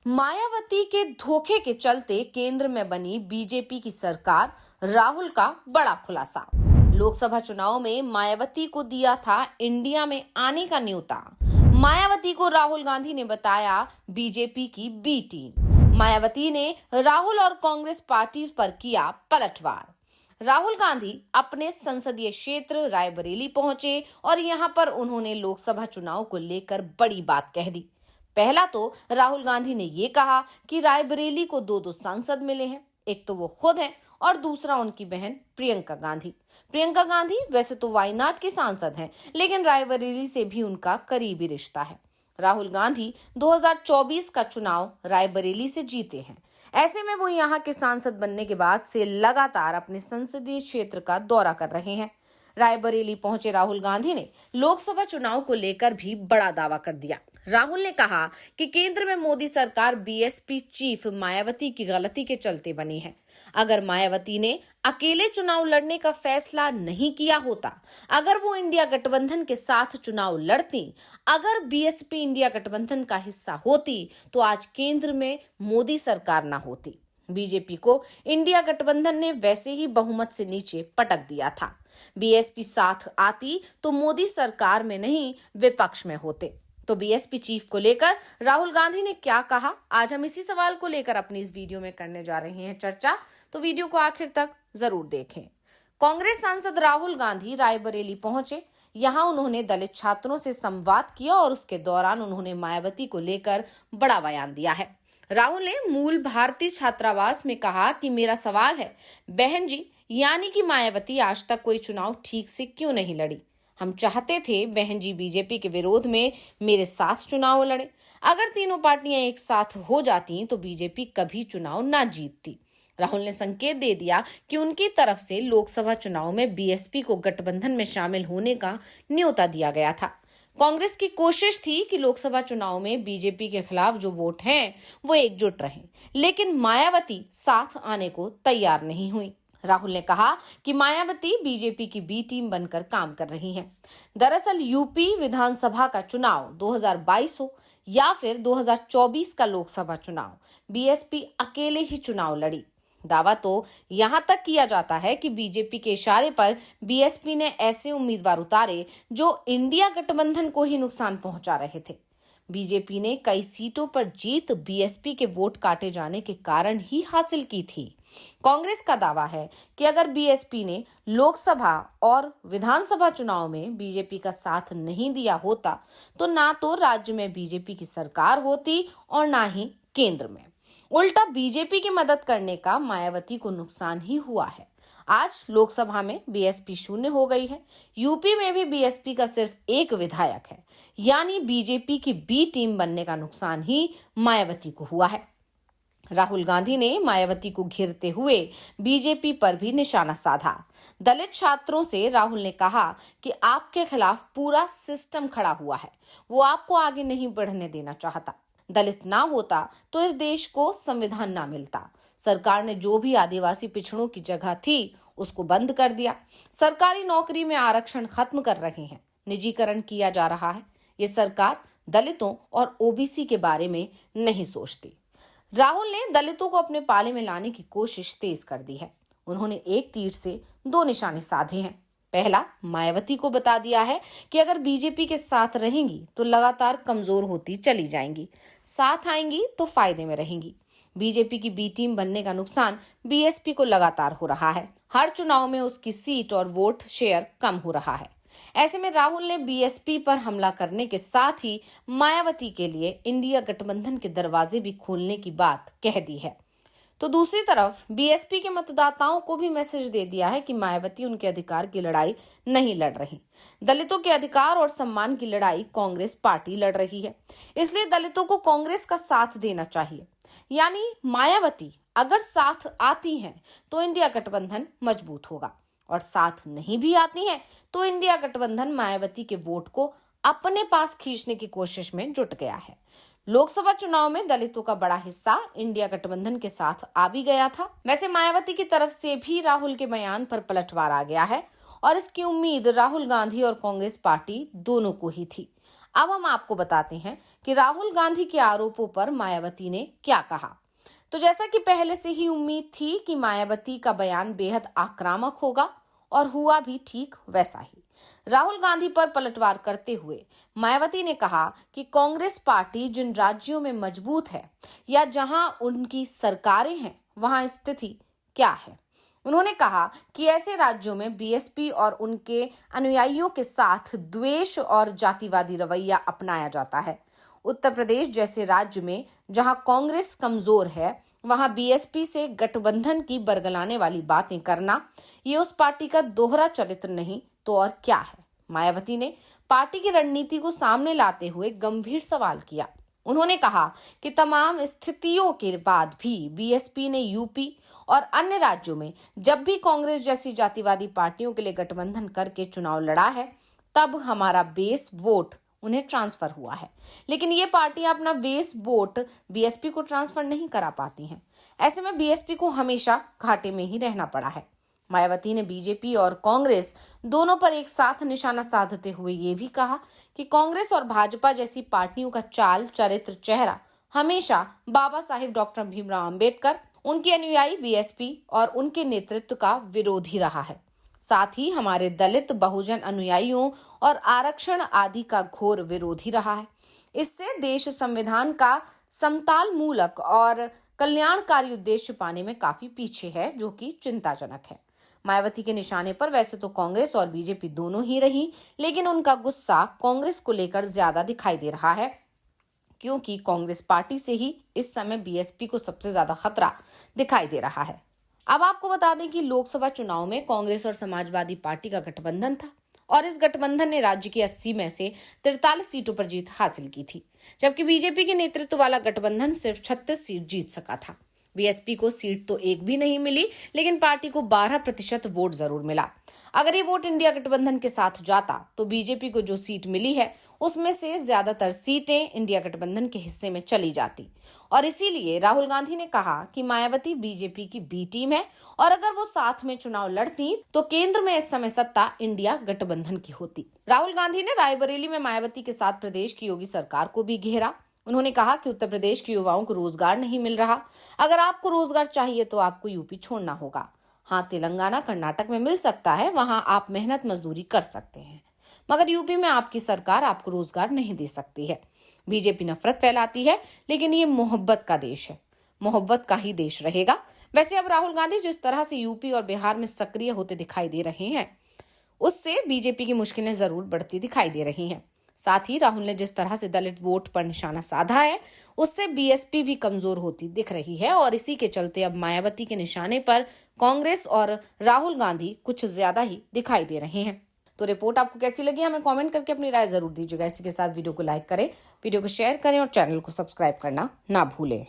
मायावती के धोखे के चलते केंद्र में बनी बीजेपी की सरकार, राहुल का बड़ा खुलासा। लोकसभा चुनाव में मायावती को दिया था इंडिया में आने का न्योता। मायावती को राहुल गांधी ने बताया बीजेपी की बी टीम। मायावती ने राहुल और कांग्रेस पार्टी पर किया पलटवार। राहुल गांधी अपने संसदीय क्षेत्र रायबरेली पहुंचे और यहां पर उन्होंने लोकसभा चुनाव को लेकर बड़ी बात कह दी। पहला तो राहुल गांधी ने ये कहा कि रायबरेली को दो सांसद मिले हैं, एक तो वो खुद हैं और दूसरा उनकी बहन प्रियंका गांधी। प्रियंका गांधी वैसे तो वायनाड की सांसद हैं, लेकिन रायबरेली से भी उनका करीबी रिश्ता है। राहुल गांधी 2024 का चुनाव रायबरेली से जीते हैं। ऐसे में वो यहाँ के सांसद बनने के बाद से लगातार अपने संसदीय क्षेत्र का दौरा कर रहे हैं। रायबरेली पहुंचे राहुल गांधी ने लोकसभा चुनाव को लेकर भी बड़ा दावा कर दिया। राहुल ने कहा कि केंद्र में मोदी सरकार बीएसपी चीफ मायावती की गलती के चलते बनी है। अगर मायावती ने अकेले चुनाव लड़ने का फैसला नहीं किया होता, अगर वो इंडिया गठबंधन के साथ चुनाव लड़ती, अगर बीएसपी इंडिया गठबंधन का हिस्सा होती, तो आज केंद्र में मोदी सरकार ना होती। बीजेपी को इंडिया गठबंधन ने वैसे ही बहुमत से नीचे पटक दिया था। बीएसपी साथ आती तो मोदी सरकार में नहीं, विपक्ष में होते। तो बीएसपी चीफ को लेकर राहुल गांधी ने क्या कहा, आज हम इसी सवाल को लेकर अपनी इस वीडियो में करने जा रहे हैं चर्चा। तो वीडियो को आखिर तक जरूर देखें। कांग्रेस सांसद राहुल गांधी रायबरेली पहुंचे। यहां उन्होंने दलित छात्रों से संवाद किया और उसके दौरान उन्होंने मायावती को लेकर बड़ा बयान दिया है। राहुल ने मूल भारतीय छात्रावास में कहा कि मेरा सवाल है, बहन जी, यानी कि मायावती आज तक कोई चुनाव ठीक से क्यों नहीं लड़ी। हम चाहते थे बहन जी बीजेपी के विरोध में मेरे साथ चुनाव लड़े। अगर तीनों पार्टियां एक साथ हो जाती तो बीजेपी कभी चुनाव ना जीतती। राहुल ने संकेत दे दिया कि उनकी तरफ से लोकसभा चुनाव में बीएसपी को गठबंधन में शामिल होने का न्योता दिया गया था। कांग्रेस की कोशिश थी कि लोकसभा चुनाव में बीजेपी के खिलाफ जो वोट हैं वो एकजुट रहें, लेकिन मायावती साथ आने को तैयार नहीं हुई। राहुल ने कहा कि मायावती बीजेपी की बी टीम बनकर काम कर रही हैं। दरअसल यूपी विधानसभा का चुनाव 2022 हो या फिर 2024 का लोकसभा चुनाव, बीएसपी अकेले ही चुनाव लड़ी। दावा तो यहां तक किया जाता है कि बीजेपी के इशारे पर बीएसपी ने ऐसे उम्मीदवार उतारे जो इंडिया गठबंधन को ही नुकसान पहुंचा रहे थे। बीजेपी ने कई सीटों पर जीत बीएसपी के वोट काटे जाने के कारण ही हासिल की थी। कांग्रेस का दावा है कि अगर बीएसपी ने लोकसभा और विधानसभा चुनाव में बीजेपी का साथ नहीं दिया होता, तो ना तो राज्य में बीजेपी की सरकार होती और ना ही केंद्र में। उल्टा बीजेपी की मदद करने का मायावती को नुकसान ही हुआ है। आज लोकसभा में बीएसपी शून्य हो गई है। यूपी में भी बीएसपी का सिर्फ एक विधायक है, यानी बीजेपी की बी टीम बनने का नुकसान ही मायावती को हुआ है। राहुल गांधी ने मायावती को घेरते हुए बीजेपी पर भी निशाना साधा। दलित छात्रों से राहुल ने कहा कि आपके खिलाफ पूरा सिस्टम खड़ा हुआ है, वो आपको आगे नहीं बढ़ने देना चाहता। दलित ना होता तो इस देश को संविधान ना मिलता। सरकार ने जो भी आदिवासी पिछड़ों की जगह थी उसको बंद कर दिया। सरकारी नौकरी में आरक्षण खत्म कर रहे हैं, निजीकरण किया जा रहा है। ये सरकार दलितों और ओबीसी के बारे में नहीं सोचती। राहुल ने दलितों को अपने पाले में लाने की कोशिश तेज कर दी है। उन्होंने एक तीर से दो निशाने साधे हैं। पहला, मायावती को बता दिया है कि अगर बीजेपी के साथ रहेंगी तो लगातार कमजोर होती चली जाएंगी, साथ आएंगी तो फायदे में रहेंगी। बीजेपी की बी टीम बनने का नुकसान बीएसपी को लगातार हो रहा है। हर चुनाव में उसकी सीट और वोट शेयर कम हो रहा है। ऐसे में राहुल ने बीएसपी पर हमला करने के साथ ही मायावती के लिए इंडिया गठबंधन के दरवाजे भी खोलने की बात कह दी है। तो दूसरी तरफ बीएसपी के मतदाताओं को भी मैसेज दे दिया है कि मायावती उनके अधिकार की लड़ाई नहीं लड़ रही। दलितों के अधिकार और सम्मान की लड़ाई कांग्रेस पार्टी लड़ रही है, इसलिए दलितों को कांग्रेस का साथ देना चाहिए। यानी मायावती अगर साथ आती हैं तो इंडिया गठबंधन मजबूत होगा, और साथ नहीं भी आती हैं तो इंडिया गठबंधन मायावती के वोट को अपने पास खींचने की कोशिश में जुट गया है। लोकसभा चुनाव में दलितों का बड़ा हिस्सा इंडिया गठबंधन के साथ आ भी गया था। वैसे मायावती की तरफ से भी राहुल के बयान पर पलटवार आ गया है और इसकी उम्मीद राहुल गांधी और कांग्रेस पार्टी दोनों को ही थी। अब हम आपको बताते हैं कि राहुल गांधी के आरोपों पर मायावती ने क्या कहा। तो जैसा कि पहले से ही उम्मीद थी कि मायावती का बयान बेहद आक्रामक होगा और हुआ भी ठीक वैसा ही। राहुल गांधी पर पलटवार करते हुए मायावती ने कहा कि कांग्रेस पार्टी जिन राज्यों में मजबूत है या जहां उनकी सरकारें हैं वहां स्थिति क्या है। उन्होंने कहा कि ऐसे राज्यों में बीएसपी और उनके अनुयायियों के साथ द्वेष और जातिवादी रवैया अपनाया जाता है। उत्तर प्रदेश जैसे राज्य में जहां कांग्रेस कमजोर है वहां बीएसपी से गठबंधन की बरगलाने वाली बातें करना ये उस पार्टी का दोहरा चरित्र नहीं तो और क्या है। मायावती ने पार्टी की रणनीति को सामने लाते हुए गंभीर सवाल किया। उन्होंने कहा कि तमाम स्थितियों के बाद भी बीएसपी ने यूपी और अन्य राज्यों में जब भी कांग्रेस जैसी जातिवादी पार्टियों के लिए गठबंधन करके चुनाव लड़ा है तब हमारा बेस वोट उन्हें ट्रांसफर हुआ है, लेकिन ये पार्टियां अपना बेस वोट बीएसपी को ट्रांसफर नहीं करा पाती हैं। ऐसे में बीएसपी को हमेशा घाटे में ही रहना पड़ा है। मायावती ने बीजेपी और कांग्रेस दोनों पर एक साथ निशाना साधते हुए ये भी कहा कि कांग्रेस और भाजपा जैसी पार्टियों का चाल चरित्र चेहरा हमेशा बाबा साहिब डॉक्टर भीमराव अंबेडकर, उनके अनुयायी बीएसपी और उनके नेतृत्व का विरोधी रहा है। साथ ही हमारे दलित बहुजन अनुयायियों और आरक्षण आदि का घोर विरोधी रहा है। इससे देश संविधान का समताल मूलक और कल्याणकारी उद्देश्य पाने में काफी पीछे है, जो कि चिंताजनक है। मायावती के निशाने पर वैसे तो कांग्रेस और बीजेपी दोनों ही रही, लेकिन उनका गुस्सा कांग्रेस को लेकर ज्यादा दिखाई दे रहा है, क्योंकि कांग्रेस पार्टी से ही इस समय बीएसपी को सबसे ज्यादा खतरा दिखाई दे रहा है। अब आपको बता दें कि लोकसभा चुनाव में कांग्रेस और समाजवादी पार्टी का गठबंधन था और इस गठबंधन ने राज्य की 80 में से 43 सीटों पर जीत हासिल की थी, जबकि बीजेपी के नेतृत्व वाला गठबंधन सिर्फ 36 सीट जीत सका था। बीएसपी को सीट तो एक भी नहीं मिली, लेकिन पार्टी को 12% वोट जरूर मिला। अगर ये वोट इंडिया गठबंधन के साथ जाता तो बीजेपी को जो सीट मिली है उसमें से ज्यादातर सीटें इंडिया गठबंधन के हिस्से में चली जाती, और इसीलिए राहुल गांधी ने कहा कि मायावती बीजेपी की बी टीम है और अगर वो साथ में चुनाव लड़ती तो केंद्र में इस समय सत्ता इंडिया गठबंधन की होती। राहुल गांधी ने रायबरेली में मायावती के साथ प्रदेश की योगी सरकार को भी घेरा। उन्होंने कहा कि उत्तर प्रदेश के युवाओं को रोजगार नहीं मिल रहा, अगर आपको रोजगार चाहिए तो आपको यूपी छोड़ना होगा। हाँ, तेलंगाना कर्नाटक में मिल सकता है, वहां आप मेहनत मजदूरी कर सकते हैं, मगर यूपी में आपकी सरकार आपको रोजगार नहीं दे सकती है। बीजेपी नफरत फैलाती है, लेकिन ये मोहब्बत का देश है, मोहब्बत का ही देश रहेगा। वैसे अब राहुल गांधी जिस तरह से यूपी और बिहार में सक्रिय होते दिखाई दे रहे हैं उससे बीजेपी की मुश्किलें जरूर बढ़ती दिखाई दे रही हैं। साथ ही राहुल ने जिस तरह से दलित वोट पर निशाना साधा है उससे बीएसपी भी कमजोर होती दिख रही है, और इसी के चलते अब मायावती के निशाने पर कांग्रेस और राहुल गांधी कुछ ज्यादा ही दिखाई दे रहे हैं। तो रिपोर्ट आपको कैसी लगी हमें कमेंट करके अपनी राय जरूर दीजिएगा। इसी के साथ वीडियो को लाइक करें, वीडियो को शेयर करें और चैनल को सब्सक्राइब करना ना भूलें।